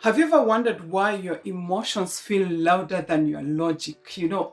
Have you ever wondered why your emotions feel louder than your logic?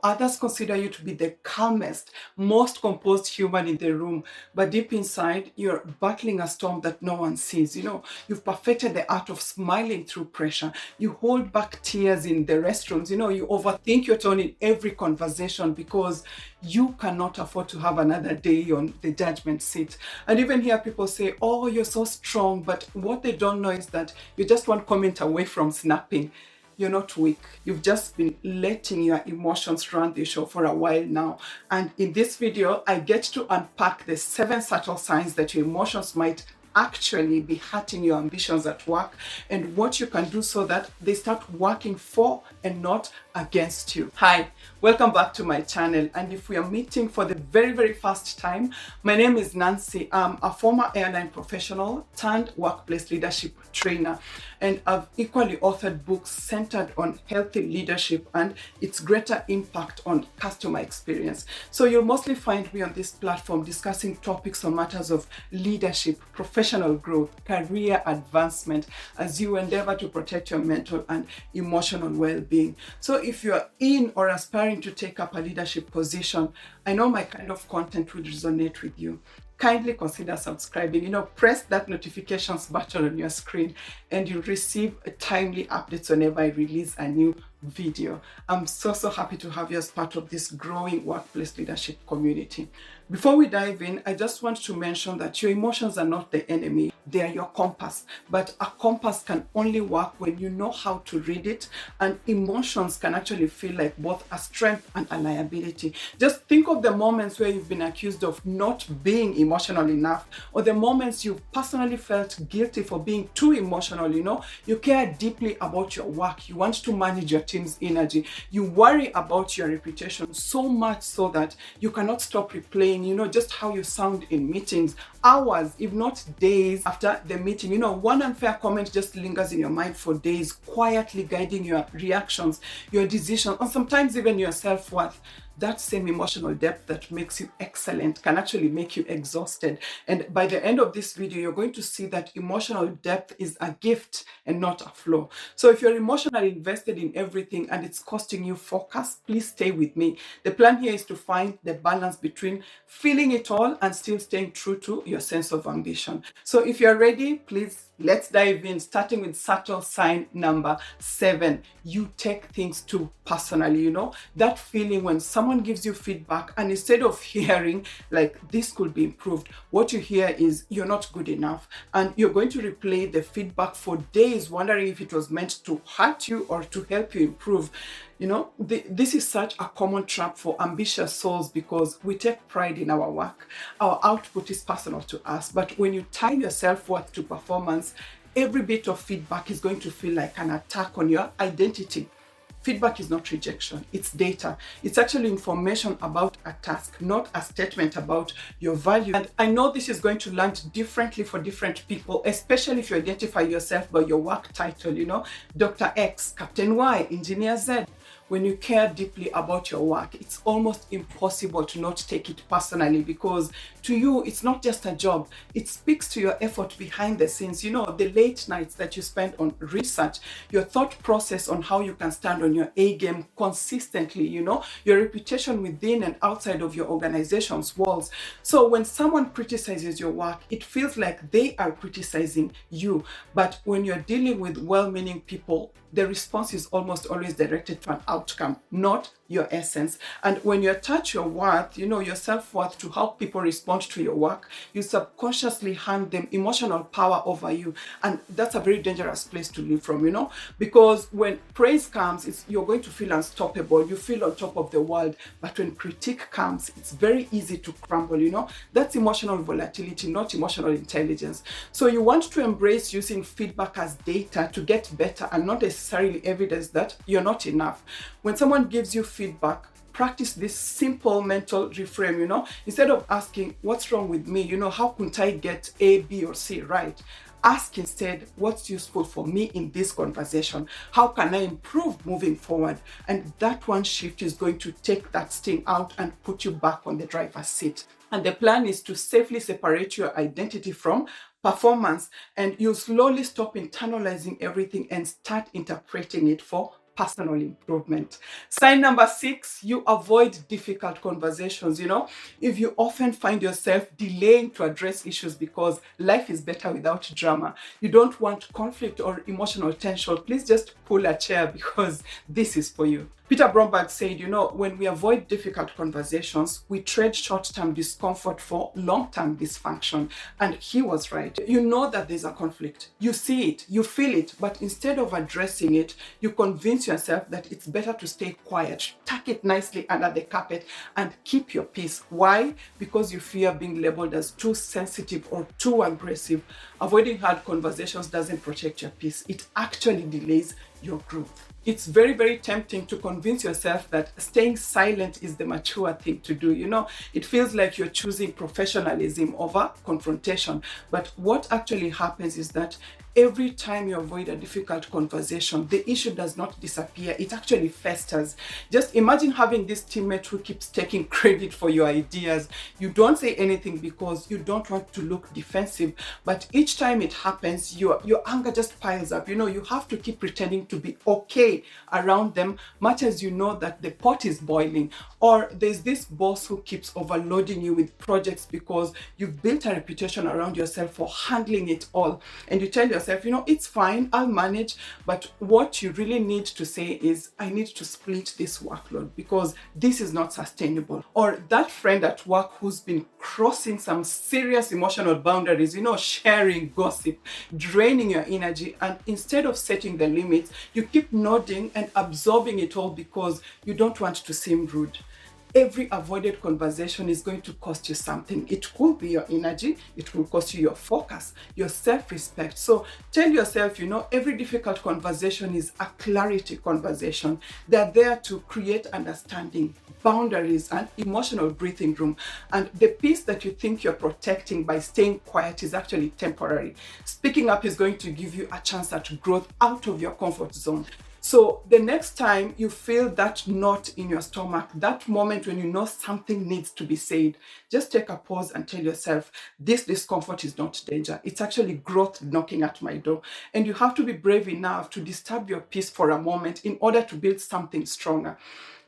Others consider you to be the calmest, most composed human in the room, but deep inside, you're battling a storm that no one sees. You've perfected the art of smiling through pressure. You hold back tears in the restrooms. You overthink your tone in every conversation because you cannot afford to have another day on the judgment seat. And even hear people say, "Oh, you're so strong," but what they don't know is that you're just one comment away from snapping. You're not weak. You've just been letting your emotions run the show for a while now. And in this video, I get to unpack the 7 subtle signs that your emotions might actually be hurting your ambitions at work, and what you can do so that they start working for and not against you. Hi, welcome back to my channel. And if we are meeting for the very first time, my name is Nancy. I'm a former airline professional turned workplace leadership trainer, and I've equally authored books centered on healthy leadership and its greater impact on customer experience. So you'll mostly find me on this platform discussing topics on matters of leadership, professional growth, career advancement, as you endeavor to protect your mental and emotional well-being. So if you're in or aspiring to take up a leadership position, I know my kind of content will resonate with you. Kindly consider subscribing. Press that notifications button on your screen and you'll receive timely updates whenever I release a new video. I'm so happy to have you as part of this growing workplace leadership community. Before we dive in, I just want to mention that your emotions are not the enemy. They are your compass. But a compass can only work when you know how to read it, and emotions can actually feel like both a strength and a liability. Just think of the moments where you've been accused of not being emotional enough, or the moments you've personally felt guilty for being too emotional. You care deeply about your work. You want to manage your team's energy. You worry about your reputation so much so that you cannot stop replaying, just how you sound in meetings, hours, if not days after the meeting. One unfair comment just lingers in your mind for days, quietly guiding your reactions, your decisions, and sometimes even your self-worth. That same emotional depth that makes you excellent can actually make you exhausted. And by the end of this video, you're going to see that emotional depth is a gift and not a flaw. So if you're emotionally invested in everything and it's costing you focus, please stay with me. The plan here is to find the balance between feeling it all and still staying true to your sense of ambition. So if you're ready, please let's dive in, starting with subtle sign number 7. You take things too personally. That feeling when someone gives you feedback and instead of hearing like this could be improved, what you hear is you're not good enough, and you're going to replay the feedback for days wondering if it was meant to hurt you or to help you improve. This is such a common trap for ambitious souls because we take pride in our work. Our output is personal to us, but when you tie your self-worth to performance, every bit of feedback is going to feel like an attack on your identity. Feedback is not rejection, it's data. It's actually information about a task, not a statement about your value. And I know this is going to land differently for different people, especially if you identify yourself by your work title, Dr. X, Captain Y, Engineer Z. When you care deeply about your work, it's almost impossible to not take it personally because to you, it's not just a job. It speaks to your effort behind the scenes, the late nights that you spend on research, your thought process on how you can stand on your A game consistently, your reputation within and outside of your organization's walls. So when someone criticizes your work, it feels like they are criticizing you. But when you're dealing with well-meaning people, the response is almost always directed to an outcome, not your essence. And when you attach your worth, your self-worth to how people respond to your work, you subconsciously hand them emotional power over you. And that's a very dangerous place to live from, because when praise comes, you're going to feel unstoppable. You feel on top of the world. But when critique comes, it's very easy to crumble, That's emotional volatility, not emotional intelligence. So you want to embrace using feedback as data to get better and not necessarily evidence that you're not enough. When someone gives you feedback, practice this simple mental reframe. Instead of asking what's wrong with me, how couldn't I get A, B, or C right? Ask instead, what's useful for me in this conversation? How can I improve moving forward? And that one shift is going to take that sting out and put you back on the driver's seat. And the plan is to safely separate your identity from performance, and you slowly stop internalizing everything and start interpreting it for personal improvement. Sign number 6, you avoid difficult conversations. If you often find yourself delaying to address issues because life is better without drama, you don't want conflict or emotional tension, please just pull a chair because this is for you. Peter Bromberg said, when we avoid difficult conversations, we trade short-term discomfort for long-term dysfunction. And he was right. You know that there's a conflict. You see it, you feel it, but instead of addressing it, you convince yourself that it's better to stay quiet, tuck it nicely under the carpet, and keep your peace. Why? Because you fear being labeled as too sensitive or too aggressive. Avoiding hard conversations doesn't protect your peace. It actually delays your growth. It's very, very tempting to convince yourself that staying silent is the mature thing to do. It feels like you're choosing professionalism over confrontation. But what actually happens is that every time you avoid a difficult conversation, the issue does not disappear. It actually festers. Just imagine having this teammate who keeps taking credit for your ideas. You don't say anything because you don't want to look defensive. But each time it happens, your anger just piles up. You have to keep pretending to be okay around them, much as you know that the pot is boiling. Or there's this boss who keeps overloading you with projects because you've built a reputation around yourself for handling it all. And you tell yourself, it's fine, I'll manage. But what you really need to say is, I need to split this workload because this is not sustainable. Or that friend at work who's been crossing some serious emotional boundaries, sharing gossip, draining your energy. And instead of setting the limits, you keep nodding and absorbing it all because you don't want to seem rude. Every avoided conversation is going to cost you something. It could be your energy, it will cost you your focus, your self-respect. So tell yourself, every difficult conversation is a clarity conversation. They're there to create understanding, boundaries, and emotional breathing room. And the peace that you think you're protecting by staying quiet is actually temporary. Speaking up is going to give you a chance at growth out of your comfort zone. So the next time you feel that knot in your stomach, that moment when you know something needs to be said, just take a pause and tell yourself, this discomfort is not danger. It's actually growth knocking at my door. And you have to be brave enough to disturb your peace for a moment in order to build something stronger.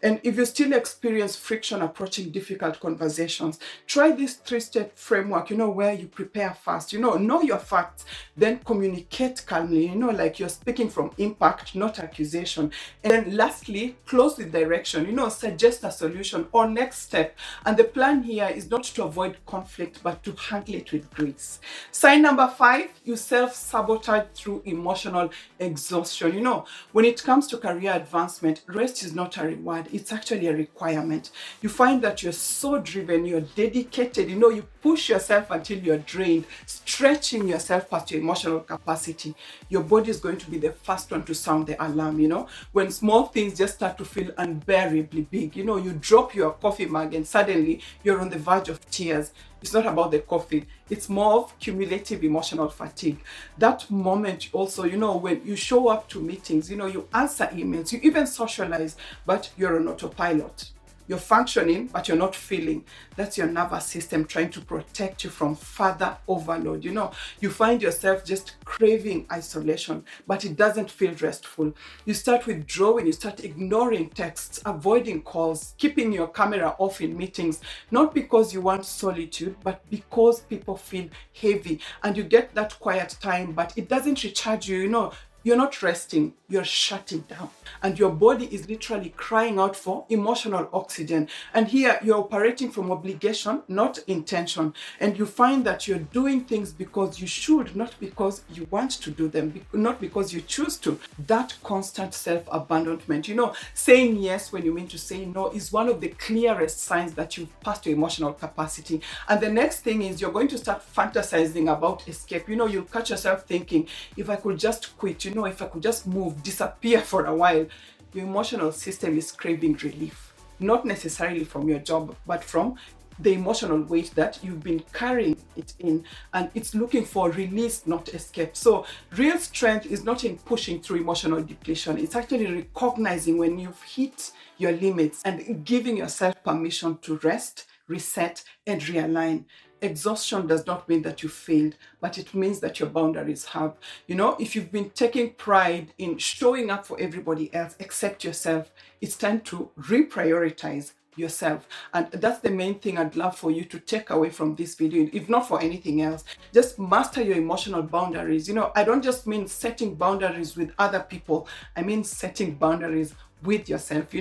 And if you still experience friction approaching difficult conversations, try this 3-step framework, where you prepare first, know your facts, then communicate calmly, like you're speaking from impact, not accusation. And then lastly, close with direction, suggest a solution or next step. And the plan here is not to avoid conflict, but to handle it with grace. Sign number 5, you self-sabotage through emotional exhaustion. When it comes to career advancement, rest is not a reward. It's actually a requirement. You find that you're so driven, you're dedicated, you push yourself until you're drained, stretching yourself past your emotional capacity. Your body is going to be the first one to sound the alarm, When small things just start to feel unbearably big, you drop your coffee mug and suddenly you're on the verge of tears. It's not about the coffee. It's more of cumulative emotional fatigue. That moment also, when you show up to meetings, you answer emails, you even socialize, but you're on autopilot. You're functioning, but you're not feeling. That's your nervous system trying to protect you from further overload. You find yourself just craving isolation, but it doesn't feel restful. You start withdrawing, you start ignoring texts, avoiding calls, keeping your camera off in meetings, not because you want solitude, but because people feel heavy. And you get that quiet time, but it doesn't recharge you, You're not resting, you're shutting down. And your body is literally crying out for emotional oxygen. And here you're operating from obligation, not intention. And you find that you're doing things because you should, not because you want to do them, not because you choose to. That constant self-abandonment, saying yes when you mean to say no is one of the clearest signs that you've passed your emotional capacity. And the next thing is you're going to start fantasizing about escape. You'll catch yourself thinking, if I could just quit, if I could just move, disappear for a while. Your emotional system is craving relief, not necessarily from your job, but from the emotional weight that you've been carrying it in, and it's looking for release, not escape. So real strength is not in pushing through emotional depletion. It's actually recognizing when you've hit your limits and giving yourself permission to rest, reset, and realign. exhaustion does not mean that you failed, but it means that your boundaries have. If you've been taking pride in showing up for everybody else except yourself, it's time to reprioritize yourself. And that's the main thing I'd love for you to take away from this video, if not for anything else. Just master your emotional boundaries. I don't just mean setting boundaries with other people, I mean setting boundaries with yourself.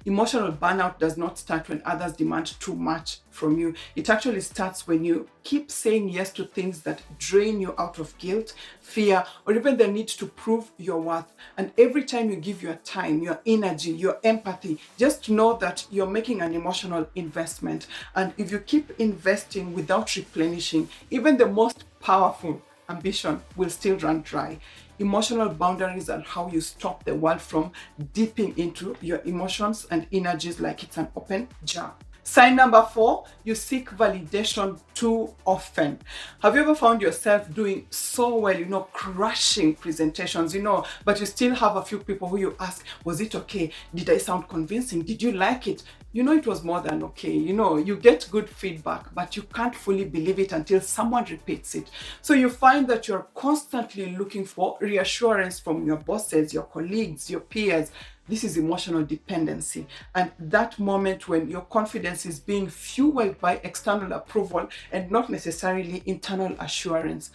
Emotional burnout does not start when others demand too much from you. It actually starts when you keep saying yes to things that drain you out of guilt, fear, or even the need to prove your worth. And every time you give your time, your energy, your empathy, just know that you're making an emotional investment. And if you keep investing without replenishing, even the most powerful ambition will still run dry. Emotional boundaries are how you stop the world from dipping into your emotions and energies like it's an open jar. Sign number 4, you seek validation too often. Have you ever found yourself doing so well, crushing presentations, but you still have a few people who you ask, was it okay? Did I sound convincing? Did you like it? It was more than okay. You get good feedback, but you can't fully believe it until someone repeats it. So you find that you're constantly looking for reassurance from your bosses, your colleagues, your peers. This is emotional dependency. And that moment when your confidence is being fueled by external approval and not necessarily internal assurance.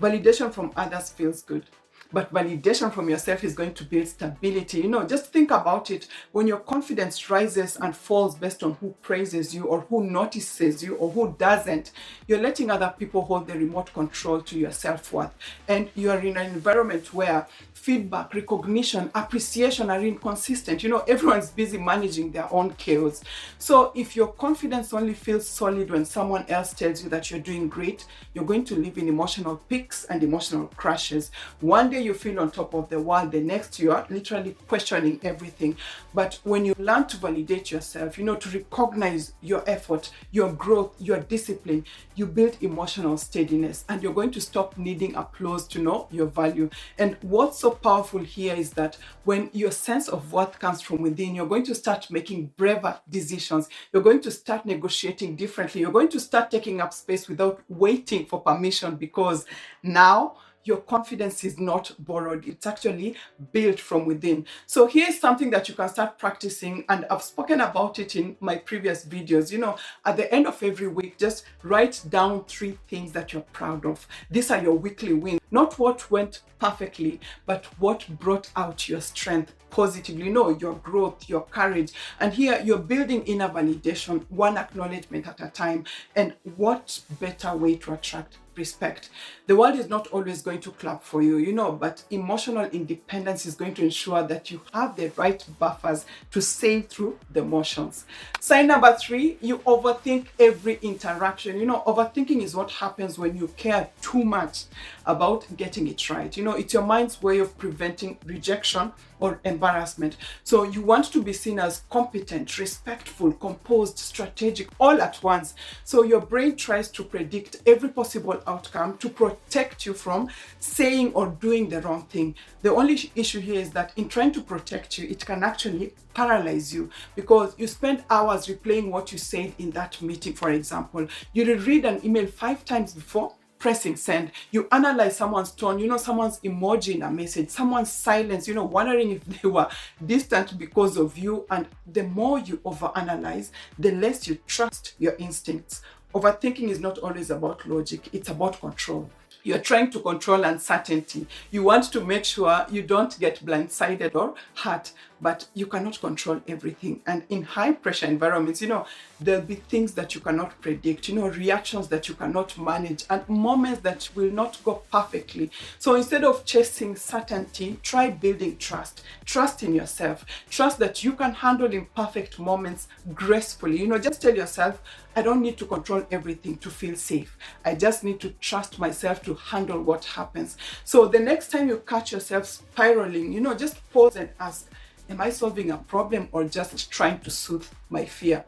Validation from others feels good, but validation from yourself is going to build stability. Just think about it. When your confidence rises and falls based on who praises you or who notices you or who doesn't, you're letting other people hold the remote control to your self-worth. And you're in an environment where feedback, recognition, appreciation are inconsistent. Everyone's busy managing their own chaos. So if your confidence only feels solid when someone else tells you that you're doing great, you're going to live in emotional peaks and emotional crashes. One day you feel on top of the world, the next you are literally questioning everything. But when you learn to validate yourself, to recognize your effort, your growth, your discipline, you build emotional steadiness, and you're going to stop needing applause to know your value. And what's so powerful here is that when your sense of worth comes from within, you're going to start making braver decisions. You're going to start negotiating differently. You're going to start taking up space without waiting for permission, because now your confidence is not borrowed. It's actually built from within. So here's something that you can start practicing, and I've spoken about it in my previous videos. At the end of every week, just write down 3 things that you're proud of. These are your weekly wins. Not what went perfectly, but what brought out your strength positively, your growth, your courage. And here you're building inner validation, one acknowledgement at a time. And what better way to attract respect? The world is not always going to clap for you, but emotional independence is going to ensure that you have the right buffers to sail through the motions. Sign number 3, you overthink every interaction. Overthinking is what happens when you care too much about getting it right. It's your mind's way of preventing rejection or embarrassment. So you want to be seen as competent, respectful, composed, strategic, all at once. So your brain tries to predict every possible outcome to protect you from saying or doing the wrong thing. The only issue here is that in trying to protect you, it can actually paralyze you, because you spend hours replaying what you said in that meeting. For example, you read an email 5 times before pressing send. You analyze someone's tone, someone's emoji in a message, someone's silence, wondering if they were distant because of you. And the more you overanalyze, the less you trust your instincts. Overthinking is not always about logic, it's about control. You're trying to control uncertainty. You want to make sure you don't get blindsided or hurt, but you cannot control everything. And in high pressure environments, there'll be things that you cannot predict, reactions that you cannot manage, and moments that will not go perfectly. So instead of chasing certainty, try building trust. Trust in yourself. Trust that you can handle imperfect moments gracefully. Just tell yourself, I don't need to control everything to feel safe. I just need to trust myself to handle what happens. So the next time you catch yourself spiraling, just pause and ask, am I solving a problem or just trying to soothe my fear?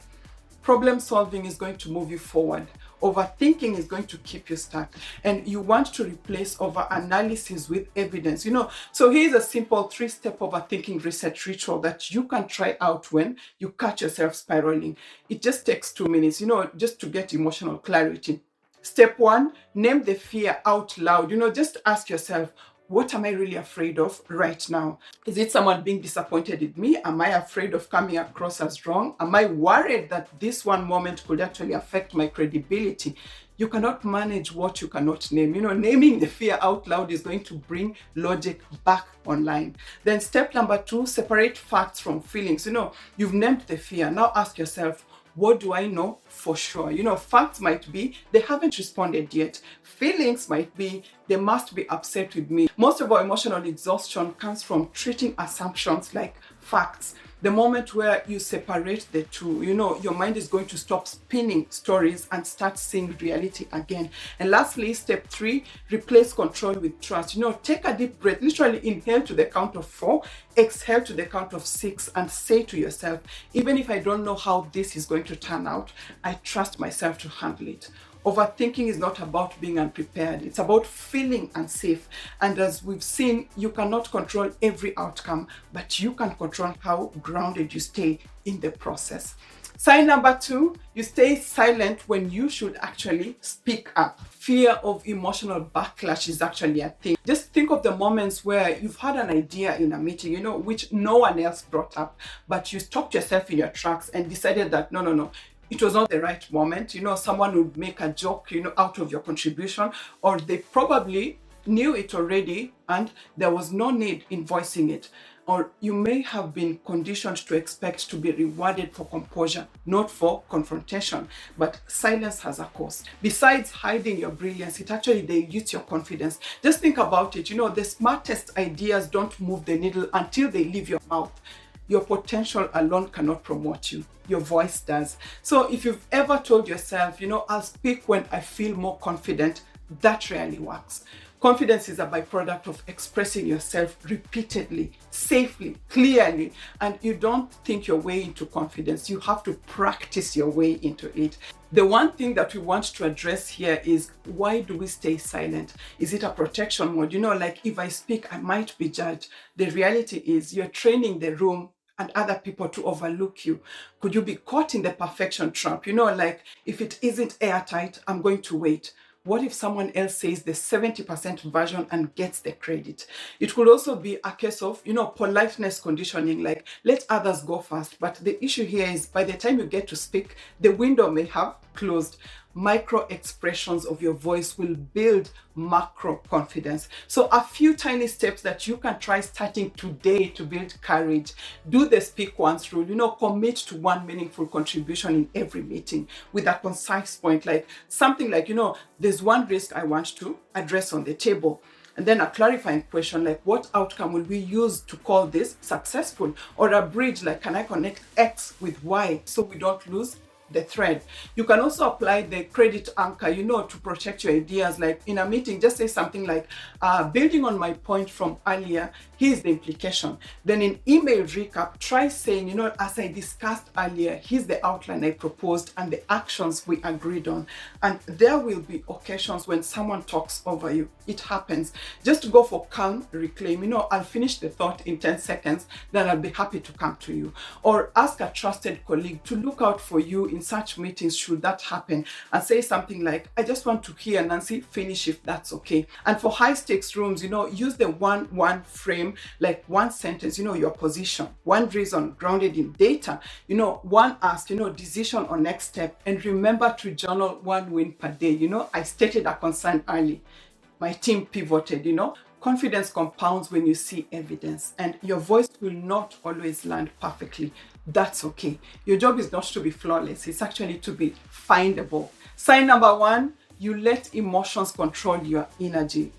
Problem solving is going to move you forward. Overthinking is going to keep you stuck. And you want to replace over-analysis with evidence. So here's a simple 3-step overthinking reset ritual that you can try out when you catch yourself spiraling. It just takes 2 minutes, just to get emotional clarity. Step one, name the fear out loud. Just ask yourself, what am I really afraid of right now? Is it someone being disappointed in me? Am I afraid of coming across as wrong? Am I worried that this one moment could actually affect my credibility? You cannot manage what you cannot name. Naming the fear out loud is going to bring logic back online. Then step number two, separate facts from feelings. You've named the fear. Now ask yourself, what do I know for sure? Facts might be they haven't responded yet. Feelings might be they must be upset with me. Most of our emotional exhaustion comes from treating assumptions like facts. The moment where you separate the two, your mind is going to stop spinning stories and start seeing reality again. And lastly, step three, replace control with trust. Take a deep breath, literally inhale to the count of 4, exhale to the count of 6, and say to yourself, even if I don't know how this is going to turn out, I trust myself to handle it. Overthinking is not about being unprepared. It's about feeling unsafe. And as we've seen, you cannot control every outcome, but you can control how grounded you stay in the process. Sign number 2, you stay silent when you should actually speak up. Fear of emotional backlash is actually a thing. Just think of the moments where you've had an idea in a meeting, which no one else brought up, but you stopped yourself in your tracks and decided that no, it was not the right moment. Someone would make a joke, out of your contribution, or they probably knew it already and there was no need in voicing it. Or you may have been conditioned to expect to be rewarded for composure, not for confrontation. But silence has a cost. Besides hiding your brilliance, it actually dilutes your confidence. Just think about it. The smartest ideas don't move the needle until they leave your mouth. Your potential alone cannot promote you. Your voice does. So if you've ever told yourself, I'll speak when I feel more confident, that rarely works. Confidence is a byproduct of expressing yourself repeatedly, safely, clearly, and you don't think your way into confidence. You have to practice your way into it. The one thing that we want to address here is, why do we stay silent? Is it a protection mode? Like if I speak, I might be judged. The reality is you're training the room and other people to overlook you. Could you be caught in the perfection trap? Like if it isn't airtight, I'm going to wait. What if someone else says the 70% version and gets the credit? It could also be a case of, politeness conditioning, like let others go first. But the issue here is by the time you get to speak, the window may have closed. Micro expressions of your voice will build macro confidence. So a few tiny steps that you can try starting today to build courage. Do the speak once rule. Commit to one meaningful contribution in every meeting with a concise point, like something like, there's one risk I want to address on the table. And then a clarifying question like, what outcome will we use to call this successful? Or a bridge like, can I connect X with Y so we don't lose the thread? You can also apply the credit anchor, to protect your ideas. Like in a meeting, just say something like, building on my point from earlier, here's the implication. Then in email recap, try saying, as I discussed earlier, here's the outline I proposed and the actions we agreed on. And there will be occasions when someone talks over you. It happens. Just go for calm reclaim. I'll finish the thought in 10 seconds, then I'll be happy to come to you. Or ask a trusted colleague to look out for you in such meetings should that happen, and say something like, I just want to hear Nancy finish if that's okay. And for high stakes rooms, use the one frame, like one sentence, your position, one reason grounded in data, one ask, decision or next step. And remember to journal one win per day. I stated a concern early. My team pivoted, Confidence compounds when you see evidence, and your voice will not always land perfectly. That's okay. Your job is not to be flawless. It's actually to be findable. Sign number 1, you let emotions control your energy.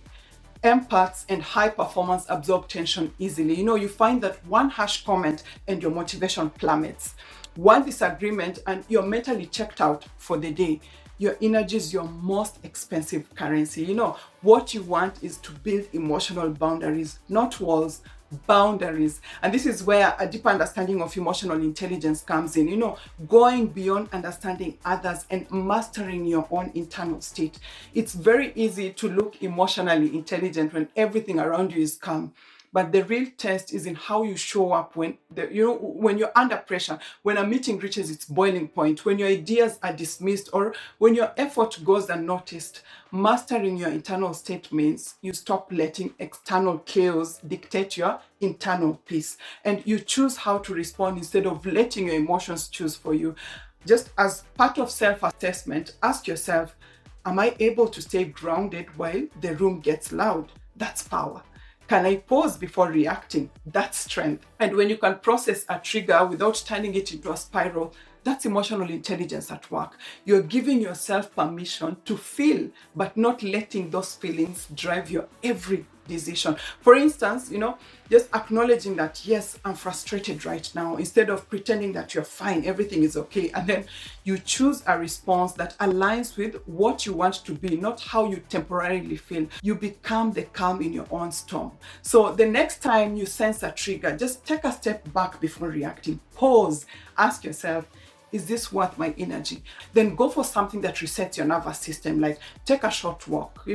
Empaths and high performance absorb tension easily. You find that one harsh comment and your motivation plummets. One disagreement and you're mentally checked out for the day. Your energy is your most expensive currency. What you want is to build emotional boundaries, not walls, boundaries. And this is where a deeper understanding of emotional intelligence comes in, going beyond understanding others and mastering your own internal state. It's very easy to look emotionally intelligent when everything around you is calm. but the real test is in how you show up when you're under pressure, when a meeting reaches its boiling point, when your ideas are dismissed, or when your effort goes unnoticed. Mastering your internal state means you stop letting external chaos dictate your internal peace, and you choose how to respond instead of letting your emotions choose for you. Just as part of self-assessment, ask yourself, am I able to stay grounded while the room gets loud? That's power. Can I pause before reacting? That's strength. And when you can process a trigger without turning it into a spiral, that's emotional intelligence at work. You're giving yourself permission to feel, but not letting those feelings drive your every decision. For instance, just acknowledging that, yes, I'm frustrated right now, instead of pretending that you're fine, everything is okay. And then you choose a response that aligns with what you want to be, not how you temporarily feel. You become the calm in your own storm. So the next time you sense a trigger, just take a step back before reacting. Pause. Ask yourself, is this worth my energy? Then go for something that resets your nervous system, like take a short walk,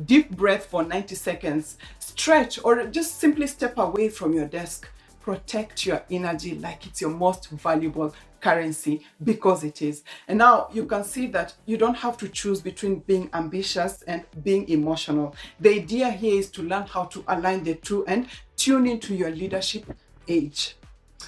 deep breath for 90 seconds, stretch, or just simply step away from your desk. Protect your energy like it's your most valuable currency, because it is. And now you can see that you don't have to choose between being ambitious and being emotional. The idea here is to learn how to align the two and tune into your leadership age.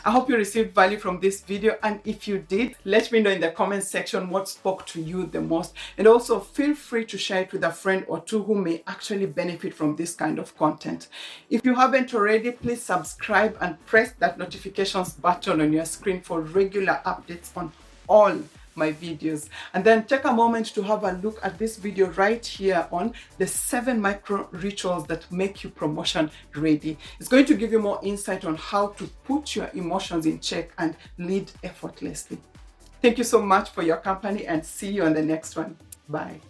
I hope you received value from this video, and if you did, let me know in the comment section what spoke to you the most, and also feel free to share it with a friend or two who may actually benefit from this kind of content. If you haven't already, please subscribe and press that notifications button on your screen for regular updates on all my videos. And then take a moment to have a look at this video right here on the 7 micro rituals that make you promotion ready. It's going to give you more insight on how to put your emotions in check and lead effortlessly. Thank you so much for your company, and see you on the next one. Bye.